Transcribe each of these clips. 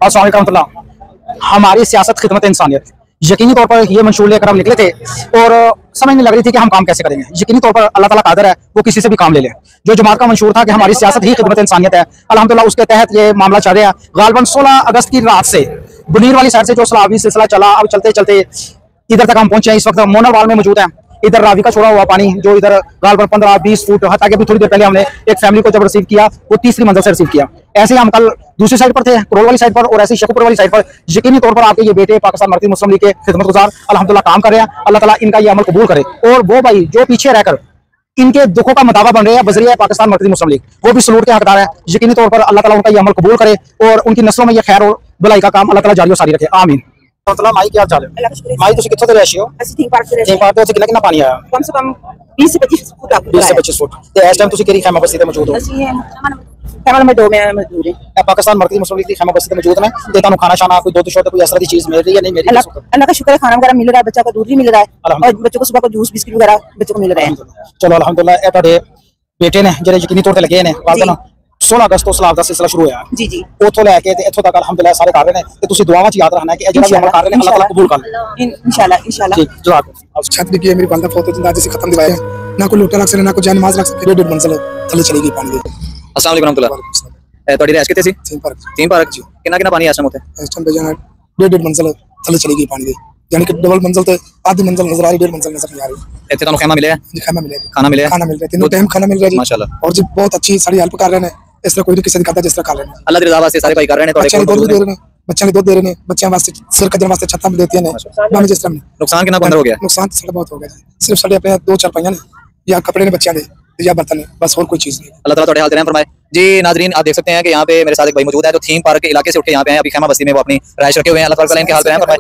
अस्सलाम वालेकुम रहमतुल्लाह। हमारी सियासत खिदमत इंसानियत, यकीनी तौर पर ये मंशूर लेकर हम निकले थे और समझ नहीं लग रही थी कि हम काम कैसे करेंगे। यकीनी तौर पर अल्लाह ताला कादर है, वो किसी से भी काम ले ले। जो जमात का मंशूर था कि हमारी सियासत ही खिदमत इंसानियत है, अल्हम्दुलिल्लाह उसके तहत ये मामला चल रहा है। गालबन 16 अगस्त की रात से बुनीर वाली साइड से जो सलाबी सिलसिला चला, अब चलते चलते इधर तक हम पहुंचे हैं। इस वक्त मोनरवाल में मौजूद हैं। इधर रावी का छोड़ा हुआ पानी जो इधर गालबन 15-20 फुट, हत्ता कि अभी थोड़ी देर पहले हमने एक फैमिली को जब रिसीव किया वो तीसरी मंजिल से रिसीव किया। ऐसे हम कल दूसरी साइड पर थे, करोल वाली साइड पर, और ऐसे शेखुपुर वाली साइड पर। यकीनी तौर पर आपके ये बेटे पाकिस्तान मरकज़ी मुस्लिम लीग के खिदमतगुजार अल्हम्दुलिल्लाह काम कर रहे हैं। अल्लाह ताला इनका ये अमल कबूल करे। और वो भाई जो पीछे रहकर इनके दुखों का मदावा बन रहे हैं, वज़ीर पाकिस्तान मरकज़ी मुस्लिम लीग, वो भी सलूट के हकदार है। यकीनी तौर पर अल्लाह ताला उनका ये अमल कबूल करे और उनकी नस्लों में ये खैर और भलाई का काम अल्लाह ताला जारी और सारी रखे, आमीन। माई क्या चाल है? माई तुसी कित्थों दे रहे हो? ਅਸੀਂ ਠੀਕ ਪਾਰਕ ਦੇ ठीक पार्क से कितना पानी आया? कम से कम 20 से 25 फुट आपको 20 से 25 फुट। तो इस टाइम तुसी केरी खैमा बस्ती ते मौजूद हो? ਅਸੀਂ कैमरा में 2 में मजदूर है। मैं पाकिस्तान मरकज़ी मुस्लिम लीग की खैमा बस्ती ते मौजूद हैं। ते तानु खाना शाना कोई दूध शोध कोई इस तरह की चीज मिल रही है नहीं मिल रही? अल्लाह का शुक्र है, खाना वगैरह मिल रहा है, बच्चा को दूध भी मिल रहा है और बच्चों को सुबह को जूस बिस्किट वगैरह बच्चों को मिल रहा है। चलो अल्हम्दुलिल्लाह। ए तुहाडे बेटे ने ਜਿਹੜੇ ਯਕੀਨੀ ਤੌਰ ਤੇ ਲੱਗੇ ਨੇ ਵਾਲਦਨ 16 अगस्त ਤੋਂ ਸਲਾਬ ਦਾ ਸਿਲਸਿਲਾ ਸ਼ੁਰੂ ਹੋਇਆ जी जी ਉੱਥੋਂ ਲੈ ਕੇ ਤੇ ਇੱਥੋਂ ਤੱਕ ਅਲਹਮਦੁਲਿल्लाह ਸਾਰੇ ਕਰ ਰਹੇ ਨੇ ਤੇ ਤੁਸੀਂ ਦੁਆਵਾਂ 'ਚ ਯਾਦ ਰੱਖਣਾ ਕਿ ਇਹ ਜਿਹੜਾ ਵੀ ਅਮਲ ਕਰ ਰਹੇ ਨੇ अल्लाह ताला कबूल कर ले इंशाल्लाह। ठीक जवाब छत भी की है मेरी वालदा फौत जिंदा जैसे खत्म दिवाया ना कोई लोटा रख सके ना कोई जान नमाज रख सके। 1.5 मंजिल थले चली गई पानी दे। अस्सलाम वालेकुम रहमतुल्लाह। ਤੁਹਾਡੀ ਰਿਹਾਇਸ਼ ਕਿੱਥੇ ਸੀ? तीन पार्क जी। कितना पानी है इस टाइम ਉੱਥੇ? इस टाइम पे जाना 1.5 मंजिल थले चली गई पानी दे, यानी कि डबल मंजिल तो आधी मंजिल नजर आ रही, 1.5 मंजिल नजर नहीं आ रही। ਇੱਥੇ ਤੁਹਾਨੂੰ ਖੈਮਾ ਮਿਲਿਆ? जी खाना मिलेगा, खाना मिलेगा? खाना मिल रहा है, तीनों टाइम खाना मिल रहा है जी माशाल्लाह। और जी बहुत अच्छी सारी हेल्प कर रहे हैं। इस तरह कोई नहीं किसी ने करता जिस तरह कर रहे हैं। अल्लाह दी रज़ा वास्ते सारे भाई कर रहे हैं। ਤੁਹਾਡੇ बच्चे कोल दूध दे रहे हैं, बच्चे ने दूध दे रहे हैं, बच्चों वास्ते सिर कदर वास्ते छत्ता में देती हैं ना जिस तरह नुकसान कितना अंदर हो गया? नुकसान तो सारा बहुत हो गया जी। सिर्फ साढ़े अपने 2-4 पहिया ने या कपड़े ने बच्चों ने या बर्तन ने, बस और कोई चीज नहीं। अल्लाह ताला ਤੁਹਾਡੇ हाल रहम फरमाए। जी नाजरीन, आप देख सकते हैं कि यहाँ पे मेरे साथ एक भाई मौजूद है जो थीम पार्क के इलाके से उठ के यहाँ पे हैं। अभी खैमा बस्ती में वो अपनी राइश रखे हुए हैं। अल्लाह ताला इनके हाल रहम फरमाए।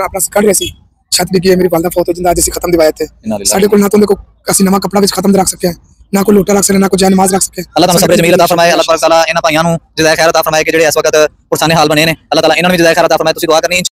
अपना कर रहे सी छत भी की है मेरी वालदा फौत जिंदा जैसे खत्म दिवाए थे। साढ़े को ना तो देखो किसी नवा कपड़ा विच खत्म रख सके, ना कोई लोटा रख सके, ना कोई जान नमाज रख सके। अल्लाह ताला सब्र जमील अता फरमाए। अल्लाह ताला इन्हां भाइयों नूं जज़ाए खैर अता फरमाए कि ਜਿਹੜੇ ਇਸ ਵਕਤ ਪੁਰਸਾਨੇ हाल बने ने। अल्लाह ताला इन्हां नूं भी जज़ाए खैर अता फरमाए। तुसीं दुआ करनी